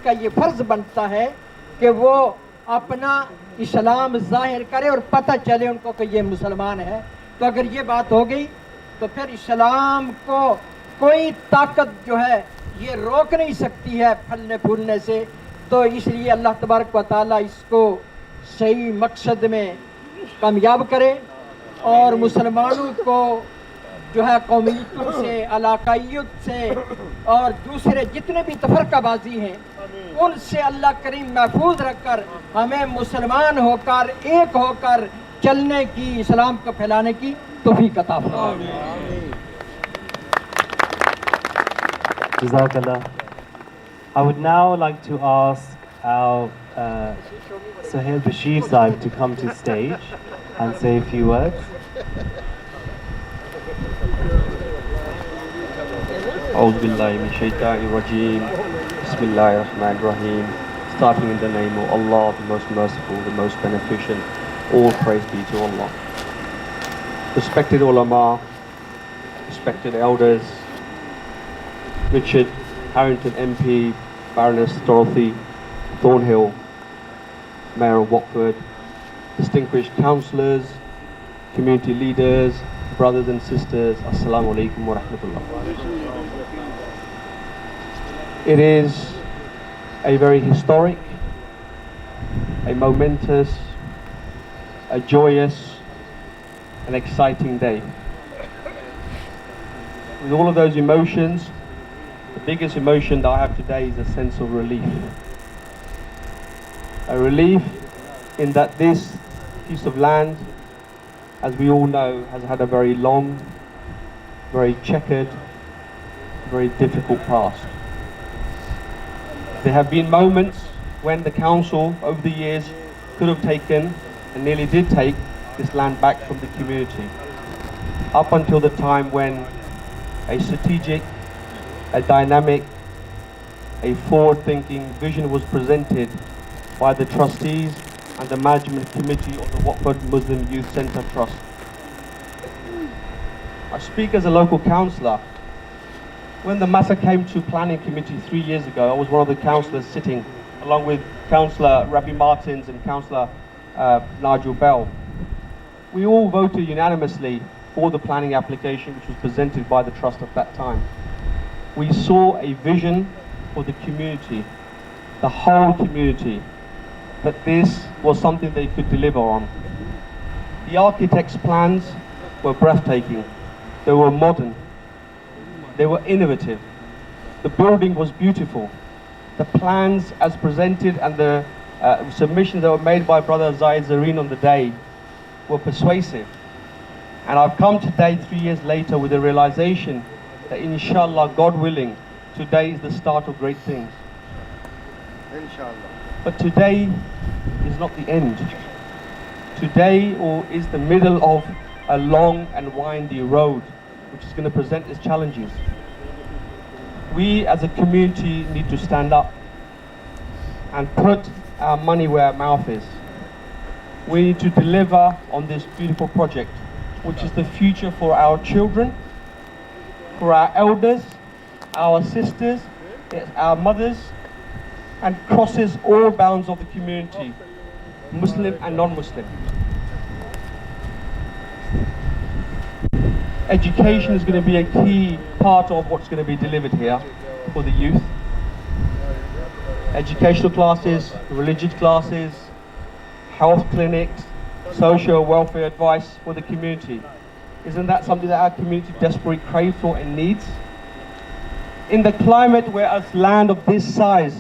का ये फ़र्ज़ बनता है कि वो अपना इस्लाम ज़ाहिर करे और पता चले उनको कि ये मुसलमान है। तो अगर ये बात हो गई तो फिर इस्लाम को कोई ताकत जो है ये रोक नहीं सकती है फलने फूलने से। तो इसलिए अल्लाह तबारक व तआला इसको सही मकसद में कामयाब करे और मुसलमानों को जो है कौमियतों से, इलाकाइयत से और दूसरे जितने भी तफरकाबाजी हैं उनसे अल्लाह करीम महफूज रखकर हमें मुसलमान होकर एक होकर चलने की, इस्लाम को फैलाने की तौफीक अता फरमाए। Jazakallah. I would now like to ask our Sohail Bashir Sahib to come to stage and say a few words. Alhumdulillah min shaitanir rajeem. Bismillahir Rahmanir Rahim. Starting in the name of Allah, the most merciful, the most beneficent. All praise be to Allah. Respected ulama, respected elders, Richard, Harrington MP, Baroness Dorothy, Thornhill, Mayor of Watford, distinguished councillors, community leaders, brothers and sisters, Assalamu alaikum wa rahmatullah. It is a very historic, a momentous, a joyous, an exciting day. With all of those emotions, the biggest emotion that I have today is a sense of relief. A relief in that this piece of land, as we all know, has had a very long, very checkered, very difficult past. There have been moments when the council over the years could have taken and nearly did take this land back from the community. Up until the time when a strategic, a dynamic, a forward-thinking vision was presented by the trustees and the management committee of the Watford Muslim Youth Centre Trust. I speak as a local councillor. When the matter came to planning committee 3 years ago, I was one of the councillors sitting along with Councillor Rabbi Martins and Councillor Nigel Bell. We all voted unanimously for the planning application which was presented by the trust at that time. We saw a vision for the community, the whole community, that this was something they could deliver on. The architect's plans were breathtaking. They were modern. They were innovative. The building was beautiful. The plans as presented and the submissions that were made by Brother Zayed Zareen on the day were persuasive. And I've come today, 3 years later, with the realization that inshallah, God willing, today is the start of great things. Inshallah. But today is not the end. Today is the middle of a long and windy road which is going to present its challenges. We as a community need to stand up and put our money where our mouth is. We need to deliver on this beautiful project, which is the future for our children, for our elders, our sisters, our mothers, and crosses all bounds of the community, Muslim and non-Muslim. Education is going to be a key part of what's going to be delivered here for the youth. Educational classes, religious classes, health clinics, social welfare advice for the community. Isn't that something that our community desperately craves for and needs? In the climate where a land of this size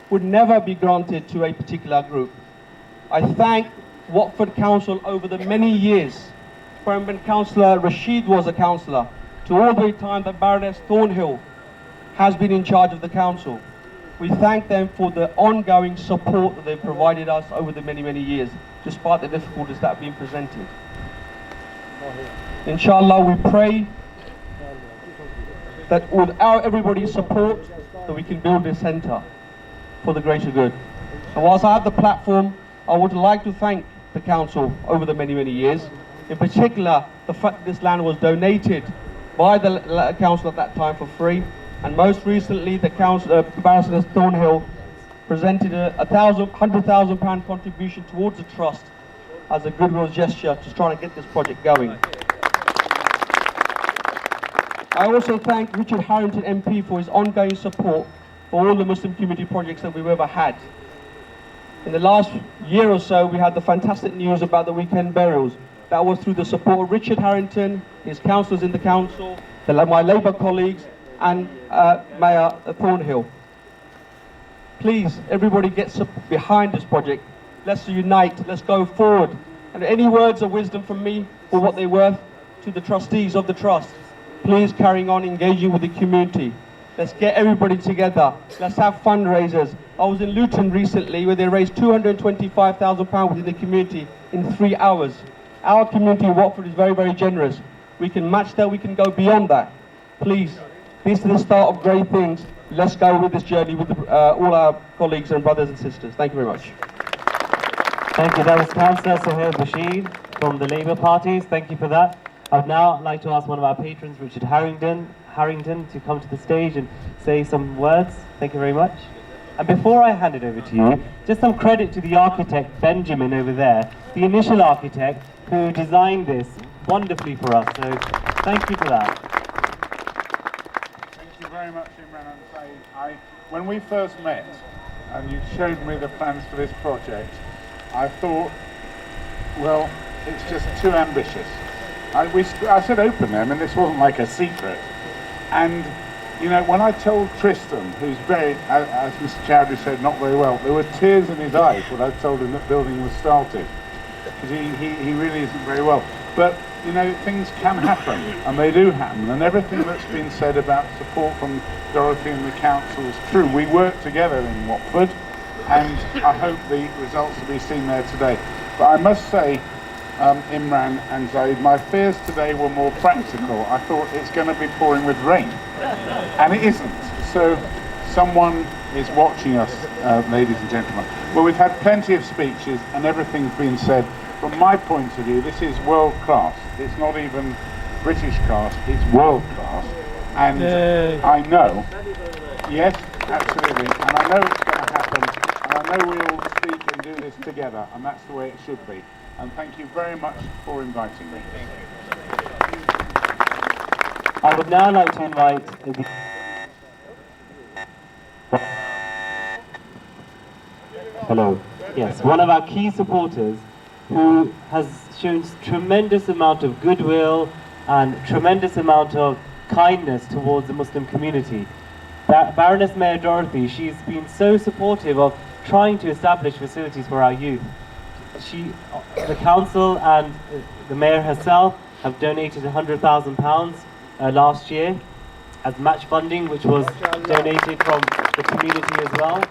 would never be granted to a particular group, I thank Watford Council over the many years, from when Councillor Rashid was a councillor, to all the time that Baroness Thornhill has been in charge of the council. We thank them for the ongoing support that they've provided us over the many, many years, despite the difficulties that have been presented. Inshallah, we pray that with everybody's support, that we can build this centre for the greater good. And whilst I have the platform, I would like to thank the council over the many, many years. In particular, the fact that this land was donated by the council at that time for free, and most recently the council, Baroness Thornhill, presented a £100,000 contribution towards the trust as a goodwill gesture to try and get this project going. I also thank Richard Harrington MP for his ongoing support for all the Muslim community projects that we've ever had. In the last year or so, we had the fantastic news about the weekend burials. That was through the support of Richard Harrington, his councillors in the council, my Labour colleagues, and Mayor Thornhill. Please, everybody get behind this project. Let's unite, let's go forward. And any words of wisdom from me, for what they're worth, to the trustees of the trust, please carrying on engaging with the community. Let's get everybody together. Let's have fundraisers. I was in Luton recently where they raised £225,000 within the community in 3 hours. Our community in Watford is very, very generous. We can match that, we can go beyond that. Please, this is the start of great things. Let's go with this journey with all our colleagues and brothers and sisters. Thank you very much. Thank you. That was Councillor Sohail Bashir from the Labour parties. Thank you for that. I'd now like to ask one of our patrons, Richard Harrington, to come to the stage and say some words. Thank you very much. And before I hand it over to you, just some credit to the architect, Benjamin, over there, the initial architect who designed this wonderfully for us. So thank you for that. Thank you very much, Imran and Saeed. When we first met and you showed me the plans for this project, I thought, well, it's just too ambitious. I said open them, and this wasn't like a secret. And, you know, when I told Tristan, who's very, as Mr. Chowdhury said, not very well, there were tears in his eyes when I told him that building was started. Because he really isn't very well. But, you know, things can happen, and they do happen. And everything that's been said about support from Dorothy and the council is true. We work together in Watford, and I hope the results will be seen there today. But I must say, Imran and Zaid, my fears today were more practical. I thought it's going to be pouring with rain, and it isn't. So someone is watching us, ladies and gentlemen. Well, we've had plenty of speeches and everything's been said. From my point of view, this is world class. It's not even British class, it's world class. And I know, yes, absolutely, and I know it's going to happen, and I know we all speak and do this together, and that's the way it should be. And thank you very much for inviting me. I would now like to invite Hello. Yes, one of our key supporters who has shown tremendous amount of goodwill and tremendous amount of kindness towards the Muslim community. Baroness Mayor Dorothy, she's been so supportive of trying to establish facilities for our youth. The council and the mayor herself have donated £100,000 last year as match funding, which was donated from the community as well.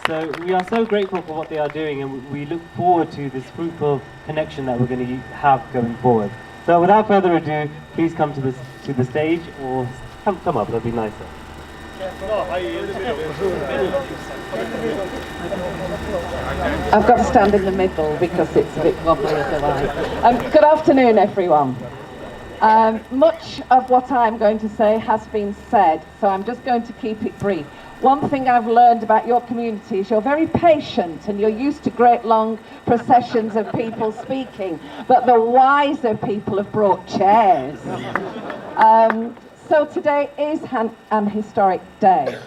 So we are so grateful for what they are doing, and we look forward to this fruitful connection that we're going to have going forward. So without further ado, please come to the stage, or come up, that'd be nicer. I've got to stand in the middle because it's a bit wobbly otherwise. Good afternoon, everyone. Much of what I'm going to say has been said, so I'm just going to keep it brief. One thing I've learned about your community is you're very patient and you're used to great long processions of people speaking, but the wiser people have brought chairs. So today is an historic day.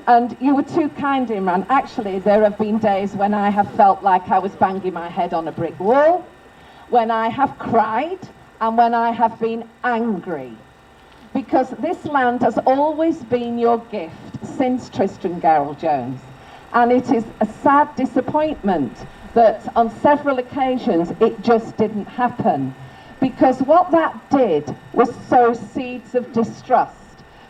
And you were too kind, Imran. Actually, there have been days when I have felt like I was banging my head on a brick wall, when I have cried, and when I have been angry. Because this land has always been your gift since Tristram Garel-Jones. And it is a sad disappointment that on several occasions it just didn't happen. Because what that did was sow seeds of distrust.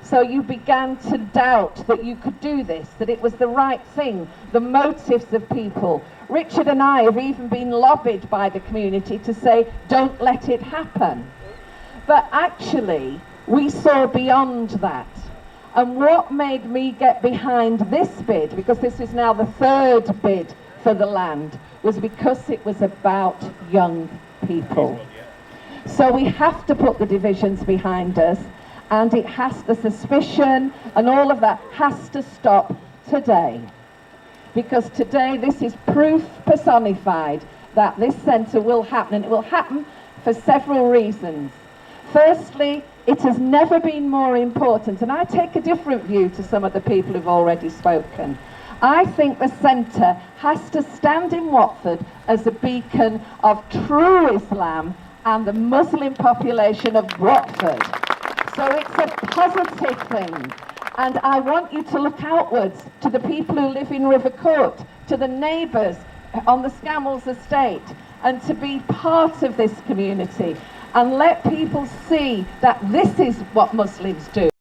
So you began to doubt that you could do this, that it was the right thing, the motives of people. Richard and I have even been lobbied by the community to say, don't let it happen. But actually, we saw beyond that. And what made me get behind this bid, because this is now the third bid for the land, was because it was about young people. So we have to put the divisions behind us, and the suspicion and all of that has to stop today. because today this is proof personified that this centre will happen, and it will happen for several reasons. Firstly, it has never been more important, and I take a different view to some of the people who've already spoken. I think the centre has to stand in Watford as a beacon of true Islam and the Muslim population of Watford. So it's a positive thing. And I want you to look outwards to the people who live in River Court, to the neighbours on the Scammell's estate, and to be part of this community and let people see that this is what Muslims do.